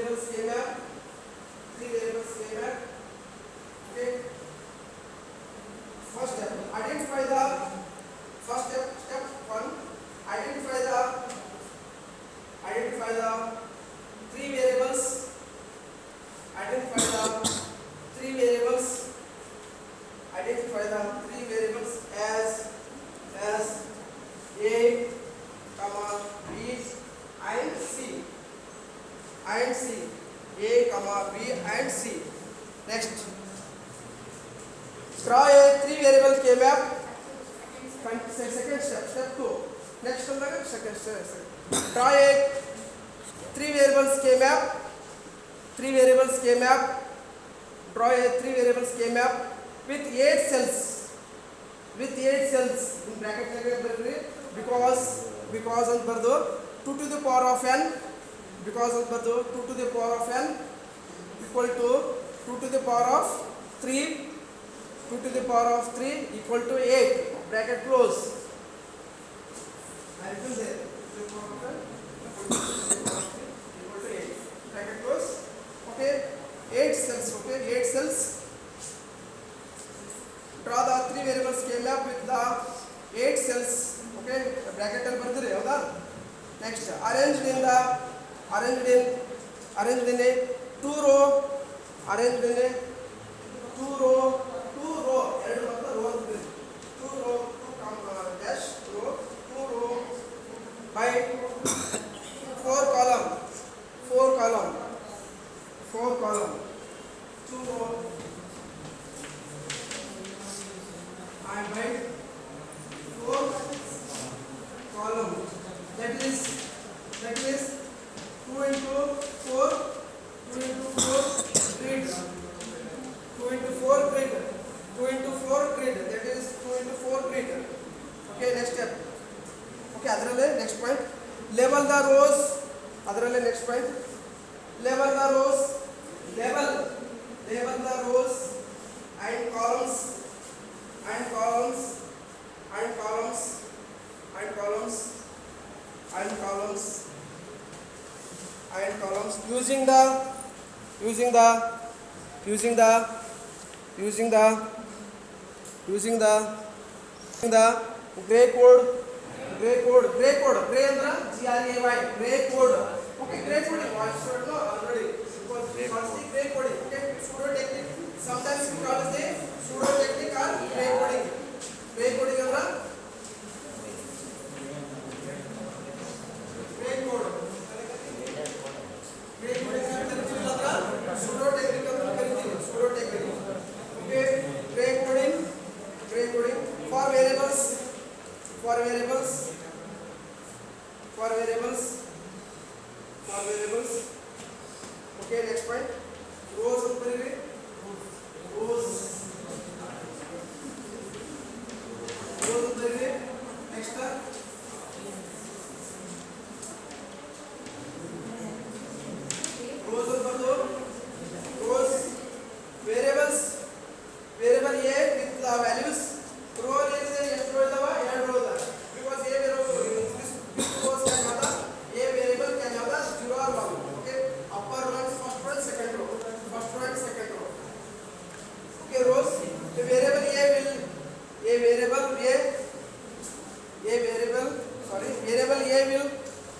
variables came up. Three variables came up. Okay. First step, identify the first step one. Identify the three variables. Identify the three variables. Identify the three variables as A, comma B and C. And C. A, comma B and C. Next. Draw a three variable K map. Second step, step 2. Next one, second step. Draw a three variables K map. Three variables K map. Draw a three variables K map with 8 cells. With 8 cells in bracket because of bardo 2 to the power of n. Because of bardo 2 to the power of n equal to 2 to the power of 3. 2 to the power of 3 equal to 8. Bracket close. I written there. 2 to the power of 10 equal to 8. Bracket close. Okay. 8 cells. Okay. 8 cells. Draw the three variables K map with the 8 cells. Okay. Bracket al bardire hauda. Next, arranged in a 2 row. Arranged in a 2 row. 2 row. 2 row. 2 dash row. 2 row by 4 column. 4 column. 4 column. 2 row and by 4 column. That is 2 into 4 grid. 2 into 4 grid. 2 into 4 grid. That is 2 into 4 grid. Okay, next step. Okay, adralle next point. Level the rows. Adralle next point. Level the rows. Level the rows and columns. And columns and columns and columns and columns and columns using the gray code. Gray andra GRAY. Gray code. Okay, gray coding. What should know already? Because first gray coding. Okay, pseudo technique. Sometimes we call it pseudo technique or gray coding. Gray coding andra gray code. Gray coding andra pseudo technique andra kariತೀವಿ. Pseudo technique. Okay, gray coding for variables. Okay, next point. Rows of variable. Rows of variable. Next step. Rows of variable. Rows variables. Variable A with the values. Row is ಎಷ್ಟು row ಇದಾವ 2 row ಇದಾವ. Because A variable this rows can have the A variable can have the 0 or 1. Okay, upper one, first one, second row. First one, second row. Okay, rows. The variable A will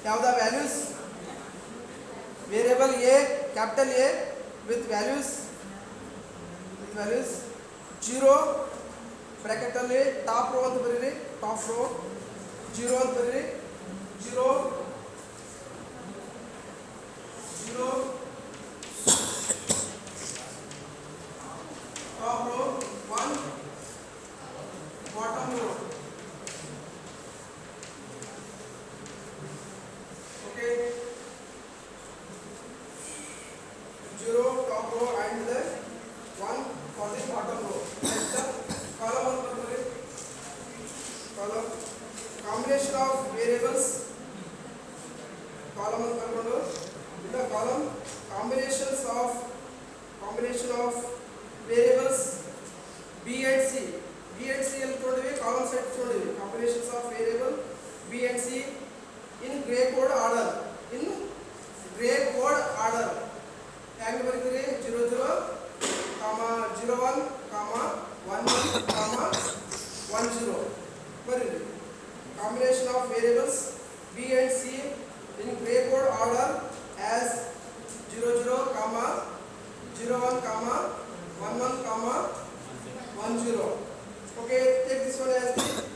have the values. Variable A, capital A with values 0 bracket ಅಲ್ಲಿ top row ಅಂತ ಬರೀರಿ. Top row 0 ಅಂತ ಬರೀರಿ. 0 top row 1 bottom row. Okay, 0 top row and the 1 for the bottom row. Next column number. Column combination of variables. Column number. In the column combination of variables B and C. B and C ಅಲ್ಲಿ ತೋಡಿವಿ. column set ತೋಡಿವಿ. Combinations of variable B and C in gray code order. of variables B and C in gray code order as 00, comma 01, comma 11, comma 10. Okay, take this one as the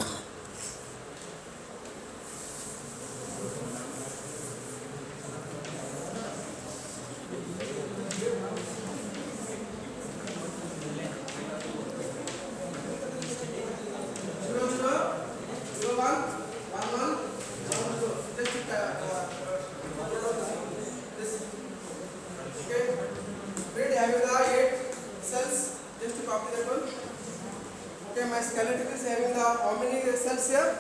skeleton is having the how many cells here?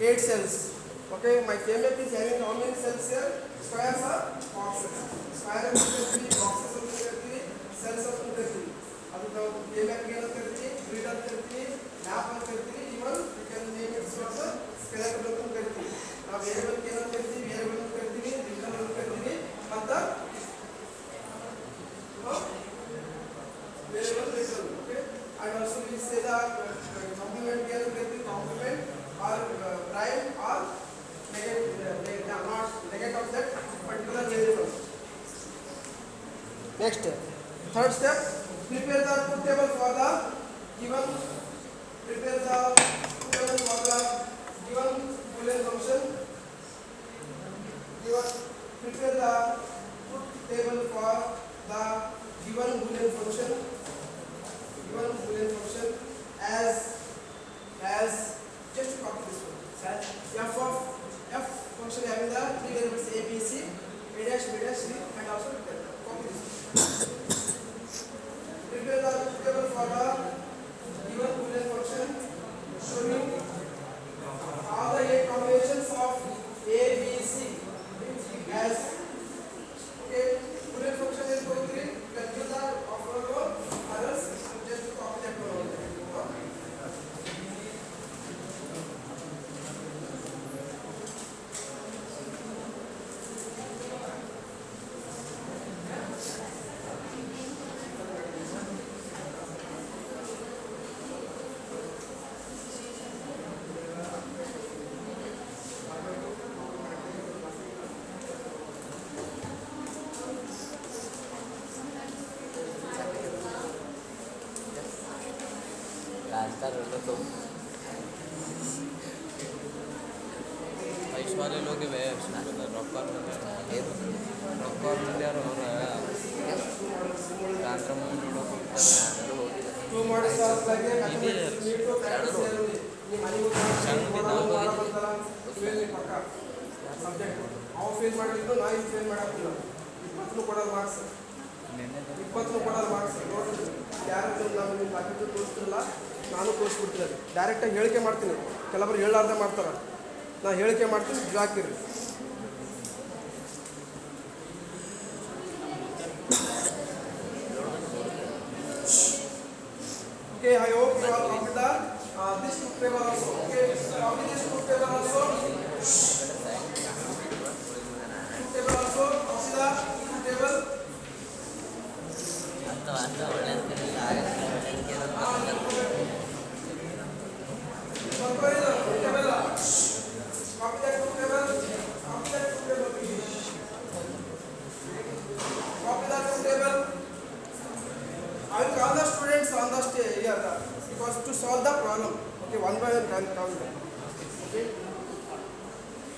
8 cells. Okay, my KMF is having how many cells here? Squares or boxes? Square of boxes of cells of KMF grid of map of even you can name it skeleton of now variable variable okay, and also we say the complement here complement or prime or negative not negative of that particular variable. Next, third step, prepare the truth table for the given Boolean function. Prepare the truth table for the given Boolean function. As just to copy this one, f function having the three variables a, b, c, a dash, b dash, c, and also copy this one. Prepare the table for the given Boolean function showing all the 8 combinations of a, b, c as okay. Boolean function is going to you can use that of row or else just to copy that one. वाले लोग Two models are like that. Subject how fail ಮಾಡಲಿದ್ದು ನಾ ಇದು fail ಮಾಡಾಕಿಲ್ಲ 20 ಕೊಡೋದು marks 20 ಕೊಡೋದು marks ನೋಡಿ ಯಾರು ನಾನು ನಿಮ್ಮ ಬಾಕಿದ್ದು ತೋರಿಸ್ತಿರಲ್ಲ ನಾನು ತೋರಿಸ್ಬಿಡ್ತೀನಿ ಡೈರೆಕ್ಟಾಗಿ ಹೇಳಿಕೆ ಮಾಡ್ತೀನಿ ಕೆಲವರು ಹೇಳಾರ್ದೆ ಮಾಡ್ತಾರೆ ನಾ ಹೇಳಿಕೆ ಮಾಡ್ತೀನಿ ಹಾಕಿರಿ Okay, I hope you all copy this truth table also. Okay, copy this truth table also. Truth table also. Copy the truth table. Copy that truth table. Copy that truth table. Copy that truth table. I will call the students on the stage here because to solve the problem. Okay, one by one can count them. Okay.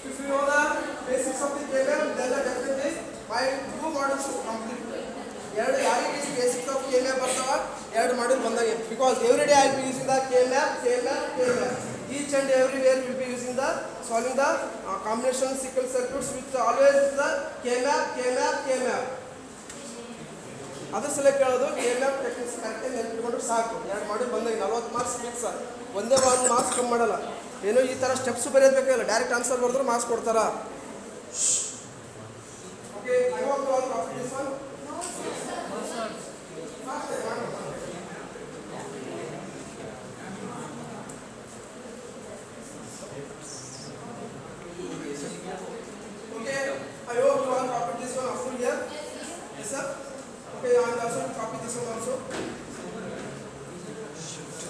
If you know the basics of the KML, then definitely my 2 modules will complete. ಎರಡು ಯಾರಿಗೆ basics of KML ಬರ್ತಾವ ಎರಡು module ಬಂದಾಗ because every day I will be using the KML. Each and everywhere we will be using the solving the combination sequence circuits with always the KML. ಅದು ಸಲ ಕೇಳೋದು KML techniques ಕರೆಕ್ಟಾಗಿ ನೆನಪಿಟ್ಕೊಂಡ್ರೆ ಸಾಕು ಎರಡು module ಬಂದಾಗ 40 ಮಾರ್ಕ್ಸ್ ಫಿಕ್ಸ್ ಒಂದೇ ಒಂದು marks ಕಮ್ಮಿ ಮಾಡಲ್ಲ ಏನೋ ಈ ಥರ ಸ್ಟೆಪ್ಸ್ ಬರೆಯೋದು ಬೇಕಾಗಿಲ್ಲ ಡೈರೆಕ್ಟ್ ಆನ್ಸರ್ ಬರೆದ್ರೆ ಮಾರ್ಕ್ಸ್ ಕೊಡ್ತಾರಾ okay I want to all copy this one okay I hope you all copy this one also here yes sir okay I will also copy this one also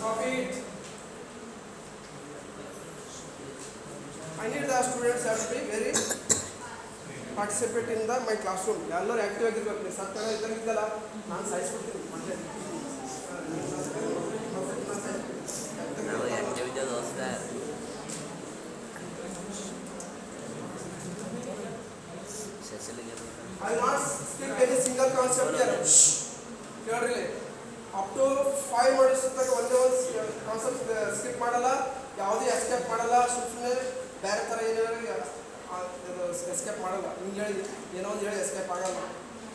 copy it I need the students have to be very participate in the my classroom. ಎಲ್ಲರೂ active ಆಗಿರ್ಬೇಕು. ನೀವು ಸತ್ತ ಇದ್ದಂಗಿದ್ದಲ್ಲ ನಾನು ಸಾಯಿಸ್ಬಿಡ್ತೀನಿ ಮತ್ತೆ. ನಾವು activity ದೋಸ್ತ ಸೆಷನ್ಗೆ I will not skip any single concept here. ಕೇಳ್ರಿ up to 5 modules ತನಕ ಒಂದೇ ಒಂದು ಕಾನ್ಸೆಪ್ಟ್ ಸ್ಕಿಪ್ ಮಾಡಲ್ಲ, ಯಾವುದೇ ಎಸ್ಕೇಪ್ ಮಾಡಲ್ಲ, ಸುಮ್ಮನೆ ಬೇರೆ ಥರ ಏನಾದ್ರು ಎಸ್ಕೇಪ್ ಮಾಡಲ್ಲ. ಹಿಂಗೆ ಹೇಳಿ ಏನೋ ಒಂದು ಹೇಳಿ ಎಸ್ಕೇಪ್ ಆಗಲ್ಲ.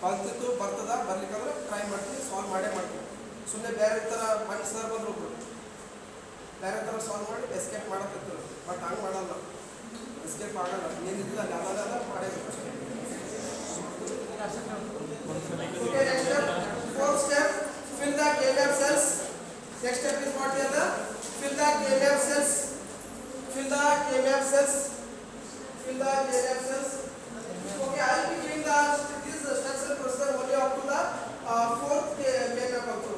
ಕಲ್ತಿತ್ತು ಬರ್ತದ, ಬರ್ಲಿಕ್ಕಂದ್ರೆ ಟ್ರೈ ಮಾಡ್ತೀವಿ, ಸಾಲ್ವ್ ಮಾಡೇ ಮಾಡ್ತೀವಿ. ಸುಮ್ಮನೆ ಬೇರೆ ಥರ ಮನೆ ಸರ್ ಬಂದ್ರು ಬೇರೆ ಥರ ಸಾಲ್ವ್ ಮಾಡಿ ಎಸ್ಕೇಪ್ ಮಾಡತ್ತಿತ್ತು. ಬಟ್ ಹಂಗೆ ಮಾಡಲ್ಲ, ಎಸ್ಕೇಪ್ ಆಗಲ್ಲ. ಏನಿಲ್ಲ ಅಲ್ಲ ಮಾಡೇಬೇಕು. Okay, next step, fourth step, fill the K-map cells. Next step is what here? The fill the K-map cells. Fill the K-map cells. Fill the K-map cells. Okay, I will be giving these steps and procedure only up to the fourth K-map also.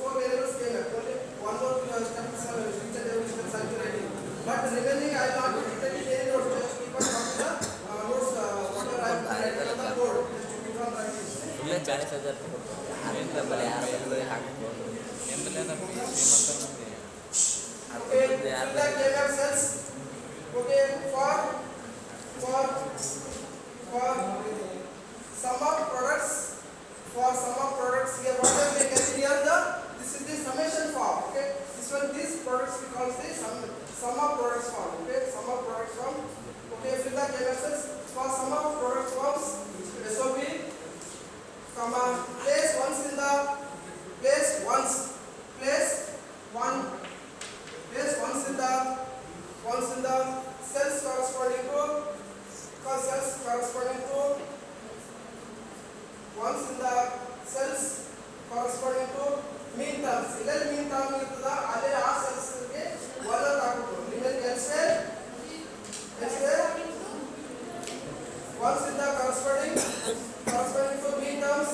Four variables K-map. Only one more step is each and every step I will writing. But remaining I will not be written any notes. Just keep on copying the notes whatever I have written on the board. ಸುಮ್ಮನೆ 40,000 ಆಮೇಲೆ ಬರೀ 6 ಹಾಕ್ಬೋದು ಎಂಬಲ್ಲಿ Okay, fill the K-map cells. Okay, for sum of products. For sum of products here, whatever we can see here, this is the summation form. Okay, these products we call the sum of products form. Okay, sum of products form. Okay, fill the K-map cells. For sum of products forms, SOP, comma, place once in the place one once in the cells corresponding to once in the cells corresponding to mean terms. Illal mean term irtada alle ಆ cells ಗೆ ಒಂದು ಹಾಕಬೇಕು. ನಿಮಗೆ elsewhere once in the corresponding to mean terms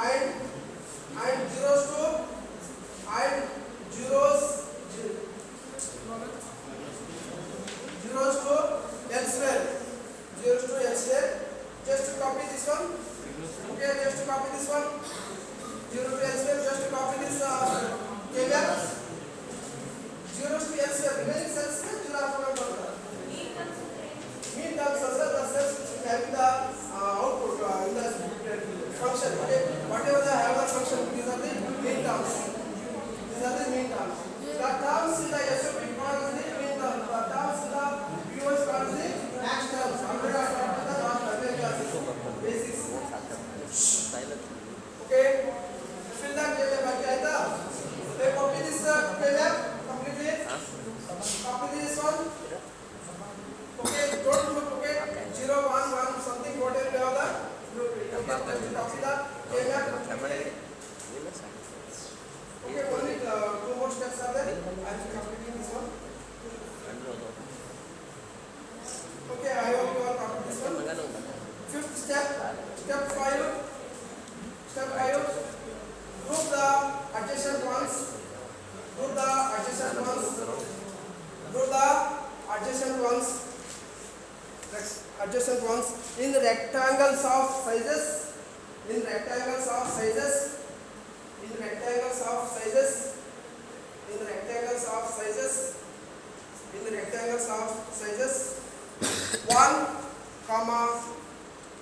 and zeros to elsewhere. Just to copy this one. Okay, just to copy this one. 0 to elsewhere. Just to copy this K-map. Zeros to elsewhere. Remaining cells zero after mean terms as well. The cells which having the output in the function. Okay, whatever they have the function, these are the mean terms. The terms in the SOP called the mean terms. The terms in the POS called the max terms. Already I talked about the basics. Okay, fill the K-map. Okay, copy this K-map completely. Copy this one. Okay, don't look. Okay, 0, 1, 1, something whatever you have that. Copy the K-map. Okay, only 2 more steps are there. I am completing this one. Okay, I hope you all copied this one. Fifth step, step 5. Group the adjacent ones. Adjacent ones in rectangles of sizes. One, comma,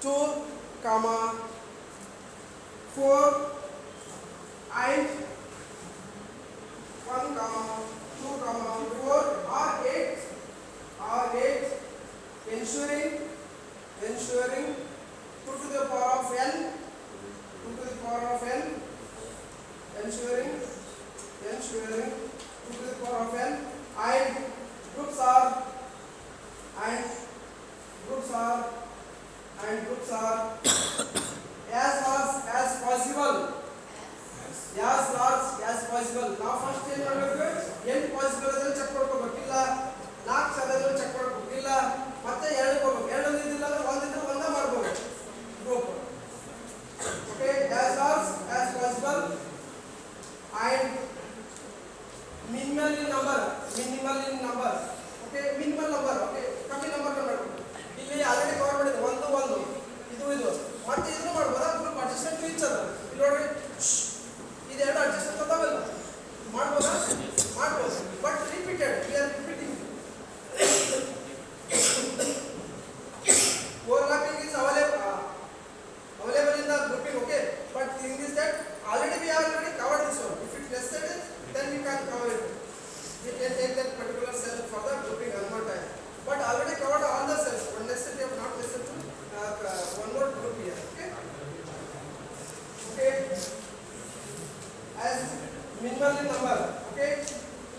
2, comma, 4 and 1, comma, 2, comma, 4 or 8 ensuring 2 to the power of n minimal in number. Okay, minimal number. Okay, ಕಮ್ಮಿ number ಮಾಡಬೇಕು. ಇಲ್ಲಿ already cover ಮಾಡಿದೆ 1 ಇದು ಮತ್ತೆ ಇದನ್ನು ಮಾಡಬಹುದಾ? Group adjustment each ಅದ ಇಲ್ಲಿ ನೋಡ್ರಿ, ಇದು ಎರಡು ಅಡ್ಜಸ್ಟ್ಮೆಂಟ್ ಅದಾವಲ್ಲ, ಮಾಡಬಹುದಾ? ಮಾಡಬಹುದು, but repeated, we are repeating. overlapping is available in the grouping, okay, but the thing is that already we have already covered this one. If it necessary, then we can cover it. We can take that particular cell for the grouping one more time, but already covered all the cells. One necessary or not necessary, one more group here. Okay, okay, as minimal in number. Okay,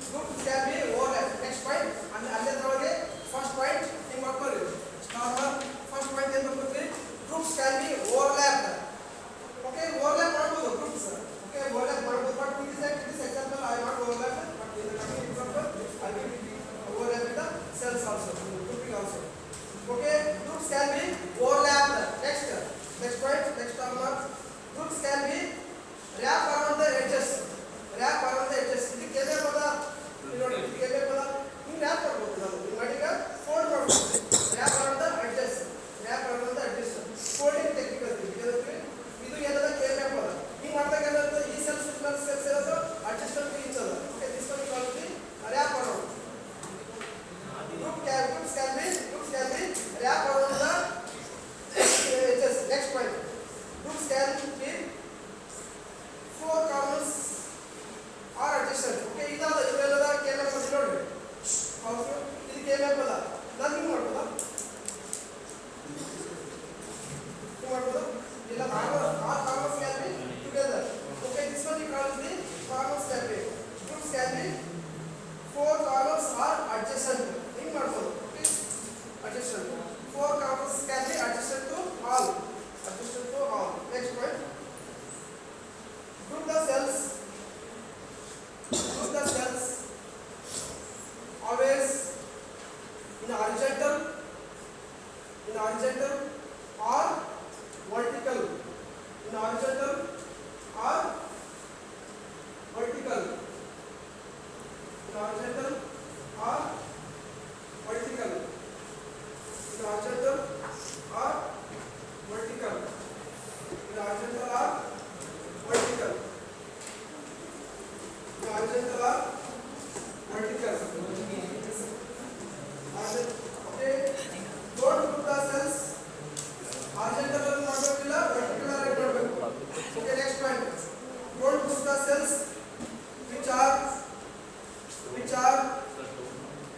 group can be overlap. Next point, and already first point in what for you first point ಏನು ಬರುತ್ತೆ? groups can be overlapped. Okay, overlap ಮಾಡಬಹುದು groups. Okay, overlap ಮಾಡಬಹುದು, but this example I not overlap, but in the coming example I will overlap with the cells also, grouping also. Okay, groups can be overlapped. Next point, next term, groups can be wrap around the edges. Wrap around the edges. ಇದು ಕೇವಲ ಪದ, ನೋಡಿ ಕೇವಲ ಪದ ಹಿಂಗೆ wrap ಮಾಡಬಹುದು. ನಾವು ಮಾಡಿಗ fold ಮಾಡಬಹುದು. wrap around the edges. wrap around the edges. folding technical thing. ಇದು ಏನದ ಕೇವಲ ಪದ. ಹಿಂಗೆ ಮಾಡ್ದಾಗ ಏನಾಗುತ್ತೆ? ಈ ಸೆಲ್ಸ್ ಪ್ಲಸ್ ಸೆಲ್ಸ್ ಇರೋದು adjustment to each other. Okay, this one called the wrap around. Groups can be wrap around the edges. Next point, groups can be four corners or adjacent. Okay, ಇದಾದ ಇವೆಲ್ಲದ ಕೇವಲ ಪದ ನೋಡಿ. ಹೌದು, ಇದು ಕೇವಲ ಪದ. ನಾನು ಹಿಂಗೆ ಮಾಡ್ಬೋದಾ? ಹಿಂಗೆ ಮಾಡ್ಬೋದಾ? ಇಲ್ಲ, all corners can be together. Okay, this one you call the corners can be. Groups can be four corners or adjacent. ಹಿಂಗೆ ಮಾಡ್ಬೋದು. Okay, adjacent. Four corners can be adjacent to all. Adjacent to all. Next point, group the cells. Group the cells always in horizontal or vertical. In horizontal or vertical. In horizontal or vertical. In horizontal or vertical. In horizontal or vertical. In horizontal or vertical. Okay, don't group the cells horizontal ಅಲ್ಲಿ ಮಾಡಬೇಕಿಲ್ಲ, vertical ಆಗಿ ಮಾಡಬೇಕು. Okay, next point, don't group the cells which are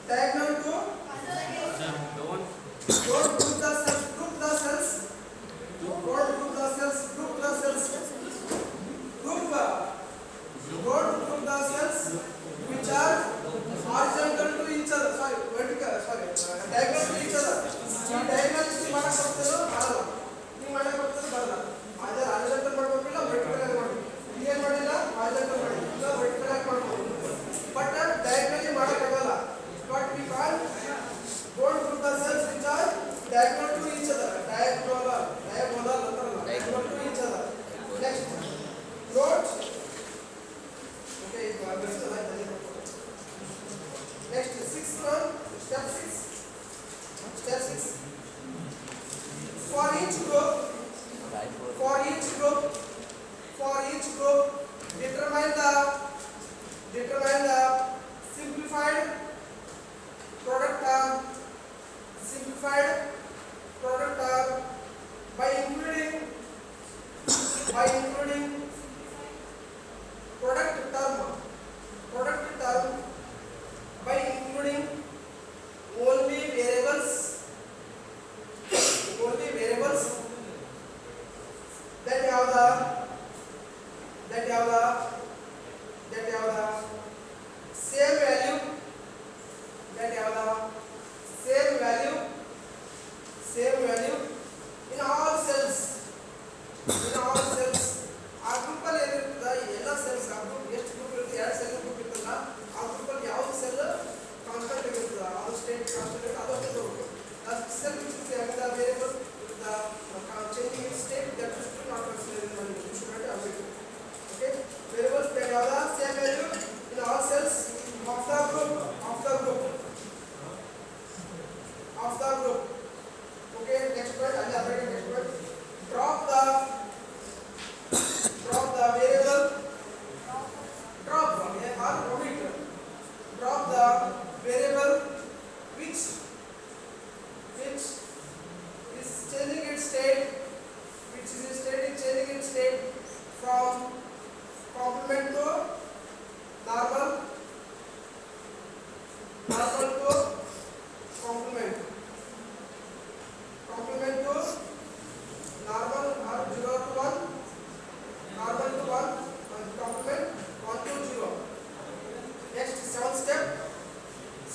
diagonal to don't group the cells group the cells don't group the cells group the cells group don't group the cells which are horizontal to each other, diagonal to each other. ಈ diagonal ಇಷ್ಟು ಮಾಡಕ್ಕೆ ಬರ್ತದೋ ಬರಲ್ಲ, ಹಿಂಗೆ ಮಾಡಕ್ಕೆ ಬರ್ತದೋ ಬರಲ್ಲ. ಆದರೆ horizontal ಮಾಡಬೇಕಿಲ್ಲ, vertical ಆಗಿ ಮಾಡಬೇಕು. ಏನು ಮಾಡಿಲ್ಲ, horizontal ಮಾಡಿ ಇಲ್ಲ, vertical ಆಗಿ ಮಾಡಬಹುದು, ಬಟ್ diagonally ಮಾಡಕ್ಕಾಗಲ್ಲ. But we can't don't group the cells which are diagonal to each other. Diagonal diagonal to each other. Next, note. Okay, you are going to like next, sixth one, step 6. For each group determine the simplified product term by including product term by including only variables that have the same value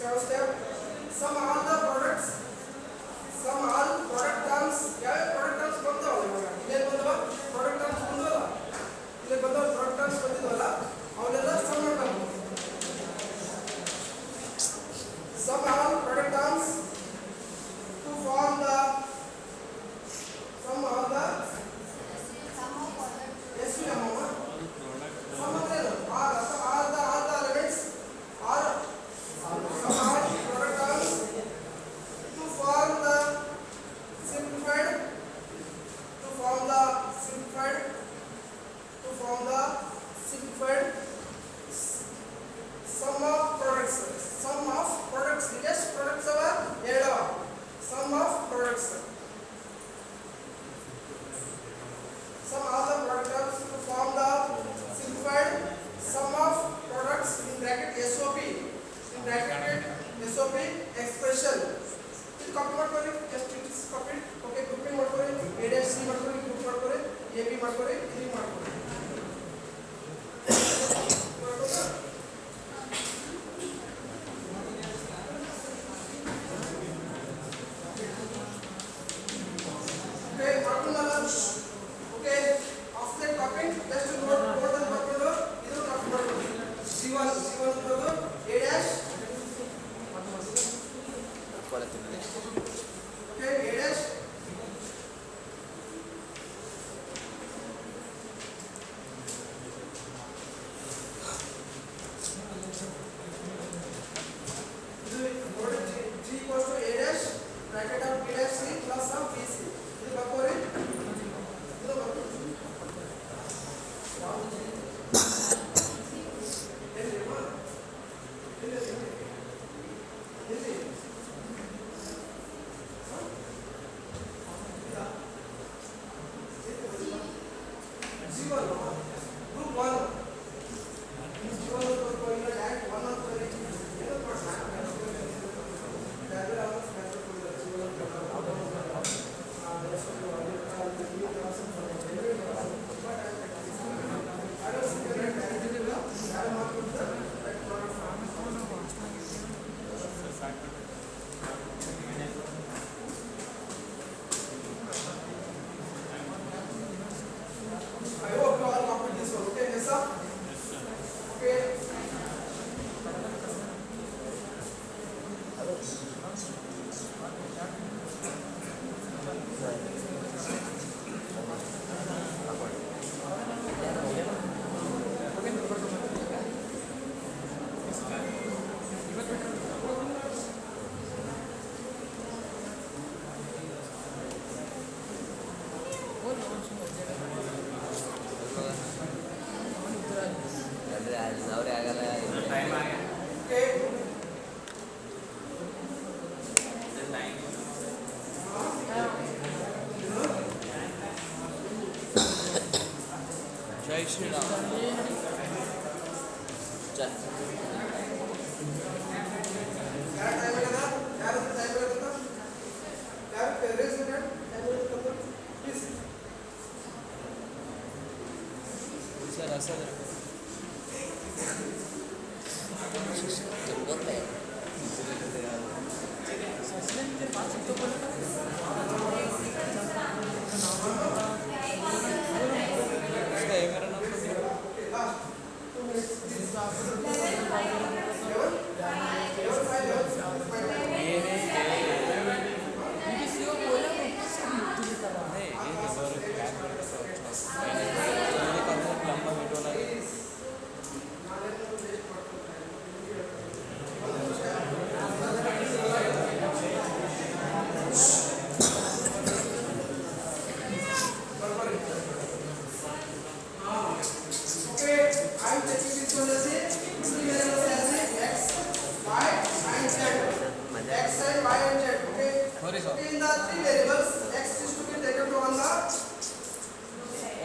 Second step, sum all the products, sum all product terms. क्या है product terms बनता होगा ये बनता product terms बनता होगा ये बनता product terms बनती होगा और ये तो sum term sum all product terms to form the sum all the SVM sum of the all the elements are sum all product terms to form the simplified sum of products yes products are yellow sum of products sum all the products to form the simplified sum of products in bracket SOP expression ಇದು copy ಮಾಡ್ಕೊಳ್ಳಿ just it's copy okay grouping ಮಾಡ್ಕೊಳ್ಳಿ A dash C ಮಾಡ್ಕೊಳ್ಳಿ group ಮಾಡ್ಕೊಳ್ಳಿ AB ಮಾಡ್ಕೊಳ್ಳಿ ಇದು ಮಾಡ್ಕೊಳ್ಳಿ okay ಮಾಡ್ಕೊಳ್ಳಲ್ಲ okay after copying just note ಅಂತ ಮಾಡ್ಕೊಂಡು ಇದು ಕಾಪಿ ಮಾಡ್ಕೊಳ್ಳಿ C1 ಬರೋದು A dash ಕೊಡ್ತೀನಿ okay A dash G equals to A dash bracket of B dash C plus of BC ಇದು ಬರ್ಕೋರಿ ಇದು ಬರ್ಕೋರಿ group 1 I hope you all copied this one. Okay, yes sir? Okay. ಅವ್ರೆ ಆಗಲ್ಲ Okay. ಜೈ ಶ್ರೀರಾಮ್ ಜೈ ಯಾರು time ಆಗದ ಯಾರು time ಆಗದ ಯಾರು parents ಇದೆ ಟೈಮ್ ಆಗದ ಪ್ಲೀಸ್ ಸರ್ ಅಸರ್ ಗೊತ್ತೇ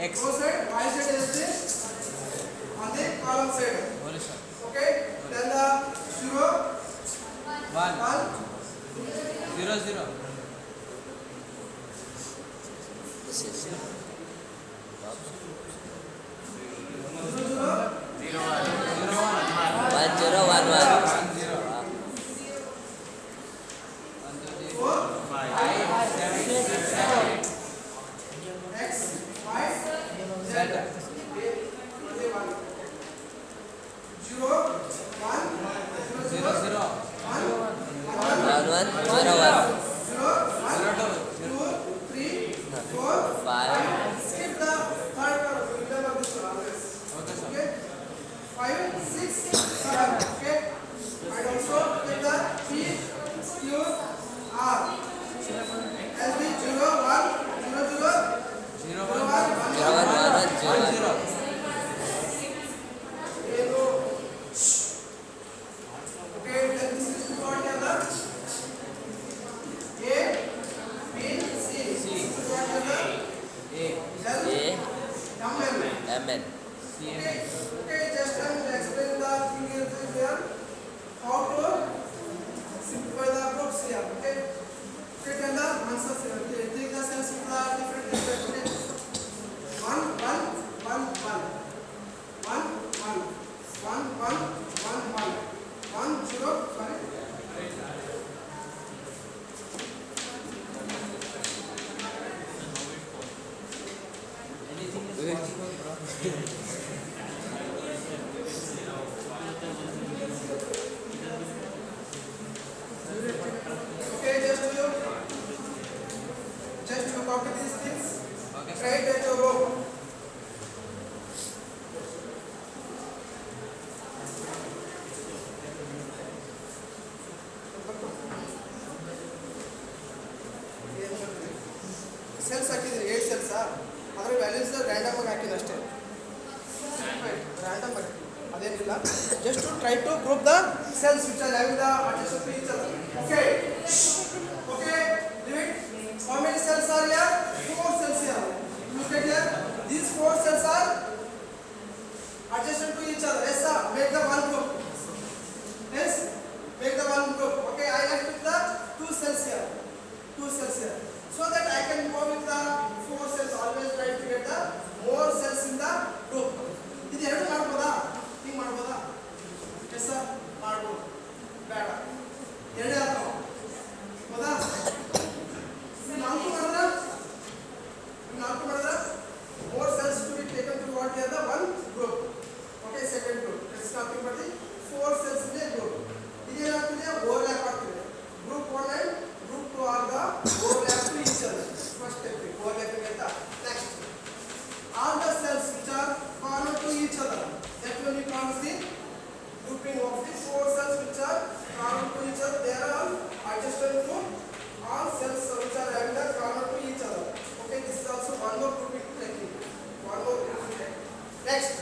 X. Go side, y side is the on the column side. Okay. Then the 0, 1, 0 0 1 0 1 1 1 0 1 0 1 2 3 4 5 skip the third column. Remember this one always. Okay. 5 6 7. Okay. And also with the P Q R. As we 0 1 0 0 0 1 1 0 1 1 1 0 0 Okay, then this is what together. A, B, C. This is what together. A L, A M, N. M N C M Okay, okay, just explain the thing here. How to simplify the groups here. Okay, okay, then the answers here. Okay, take the cells with the different different. Okay, 1 1 1 1 1 1 1 1 1 1 0. Sorry. anything is possible, bro. Okay, just you copy these things. Okay, sir. Write at your row. Cells ಹಾಕಿದ್ದೀನಿ 8 cells ಅದರ values random ಆಗಿ ಹಾಕಿದ್ದೀನಿ ಅಷ್ಟೇ random ಆಗಿ ಅದೇನಿಲ್ಲ just to try to group the cells which are having the adjusted to each other okay okay limit how many cells are here 4 cells here look at here these 4 cells are adjacent to each other yes sir make the one group yes make the one group okay I left with the 2 cells here so that I can go with the 4 cells always try to get the more cells in the group ಇದು ಎರಡು ಮಾಡಬಹುದಾ ಹಿಂಗೆ ಮಾಡಬಹುದಾ yes sir ಮಾಡಬಹುದು ಬೇಡ ಎರಡೇ ಆಗ್ತಾವ ಹೌದಾ ನಾಲ್ಕು ಮಾಡಿದ್ರೆ more cells to be taken to what here the one group okay second group it's nothing but the 4 cells in a group ಇದೇನಾಗ್ತಿದೆ overlap ಆಗ್ತಿದೆ group 1 and group 2 are the overlap to each other first step overlapping at the next all the cells which are common to each other that will be called the grouping of the 4 cells which are common to each other they are all adjacent to all cells which are having the common to each other okay this is also one more grouping technique one more grouping technique next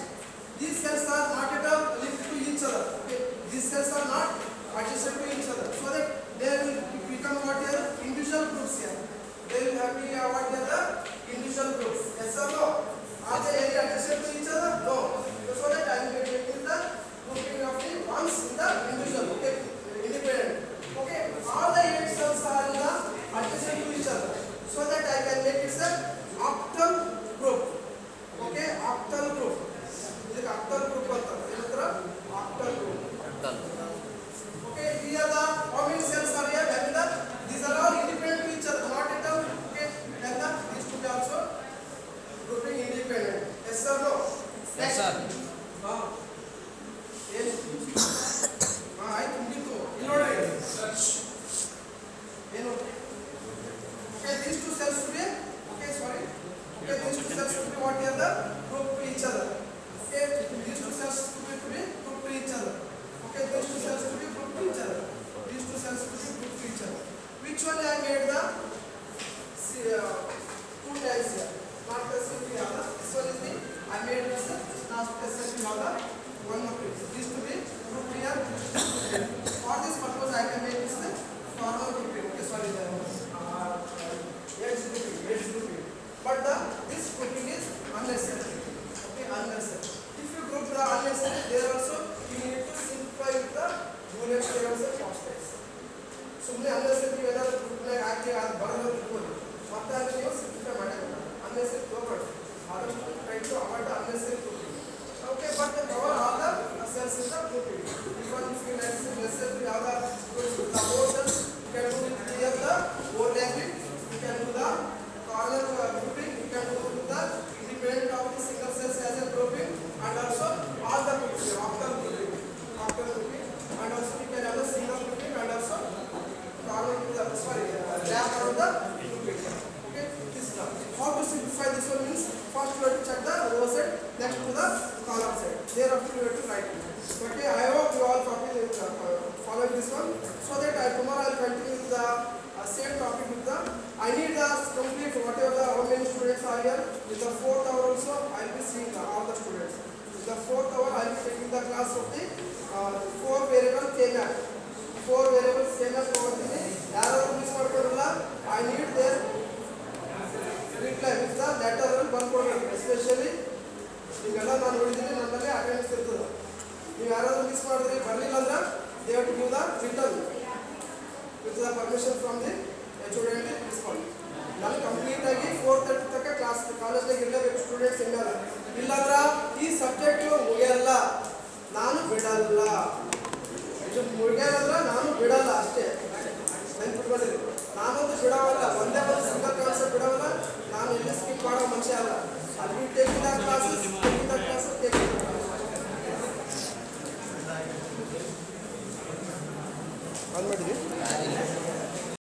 these cells are not at all linked to each other okay these cells are not adjacent to each other so that they will become what here individual groups here they will have be what here the individual groups yes or no are they any adjacent to each other no so that I will be making the grouping of the ones in the individual okay independent okay all the 8 cells are in the adjacent to each other so that I can make it an octal group okay octal group ಇದಕ್ಕೆ octal group ಅಂತಾರೆ ಏನಂತರ octal group okay here the how many cells are here having the these are all independent to each other not at all okay and the these two are also grouping independent yes or no Yes, sir. ಏನು ಆಯ್ತು ಮುಗೀತು ಇಲ್ಲಿ ನೋಡ್ರಿ ಏನು okay these two cells to be okay sorry okay these two cells to be what here the group to each other okay these two cells to be group to each other okay these two cells to be group to each other these two cells to be group to each other which one I made the two times here not the same thing other this one is the I made this last same thing other one more piece these to be group here for this purpose I can make this the normal grouping okay sorry there edge grouping but this grouping is unnecessary okay unnecessary if you group the unnecessary there also you need to simplify with the Boolean theorems and postulates ಸುಮ್ಮನೆ unnecessary ಏನಾದರೂ ಗ್ರೂಪ್ನಾಗ ಹಾಕಿ ಅದು ಬರೋದು ಇಟ್ಕೊಳ್ಳಿ ಮತ್ತೆ ಅಲ್ಲಿ ನೀವು simplify ಮಾಡಬೇಕು unnecessary ತಗೋಬೇಡಿ ಆದಷ್ಟು try to avoid unnecessary grouping okay but cover all the cells in the grouping even if you necessary ಯಾವ್ದು the more cells you can do it clear the overlapping you can do the corner grouping you can do the independent of the single cells as a grouping and also all the grouping octal grouping and also we can have a single grouping and also corner part of the equation. Okay, this is how to simplify this one means first we have to check the row side, next to the column side. Thereafter we have to write. Okay, I hope you all copy follow this one so that tomorrow I will continue with the same topic with the. I need the complete whatever the how many students are here. With the 4th hour also I will be seeing all the students. With the 4th hour I will be taking the class of the 4 variable K-map. 4 variables K-map ತಗೊಳ್ತೀನಿ. ಯಾರು miss ಮಾಡ್ಕೊಳ್ಳಲ್ಲ. I need their reply with the letter ಅಲ್ಲಿ ಬರ್ಕೊಡ್ಬೇಕು. Especially ಈಗೆಲ್ಲ ನಾನು ನೋಡಿದ್ದೀನಿ ನಮ್ಮಲ್ಲಿ attendance ಇರ್ತದೆ. ನೀವು ಯಾರಾದರೂ ಮಿಸ್ ಮಾಡಿದ್ರೆ ಬರಲಿಲ್ಲ ಅಂದ್ರೆ they have to give the return with the permission from the HOD and the principal. ನಾನು ಕಂಪ್ಲೀಟ್ ಆಗಿ 4:30 ತನಕ ಕ್ಲಾಸ್ ಕಾಲೇಜ್ನಾಗ ಇರಲೇಬೇಕು ಸ್ಟೂಡೆಂಟ್ಸ್ ಇಲ್ಲಲ್ಲ. ಇಲ್ಲಾಂದ್ರೆ ಈ ಸಬ್ಜೆಕ್ಟ್ ಮುಗಿಯಲ್ಲ. ನಾನು ಬಿಡಲ್ಲ.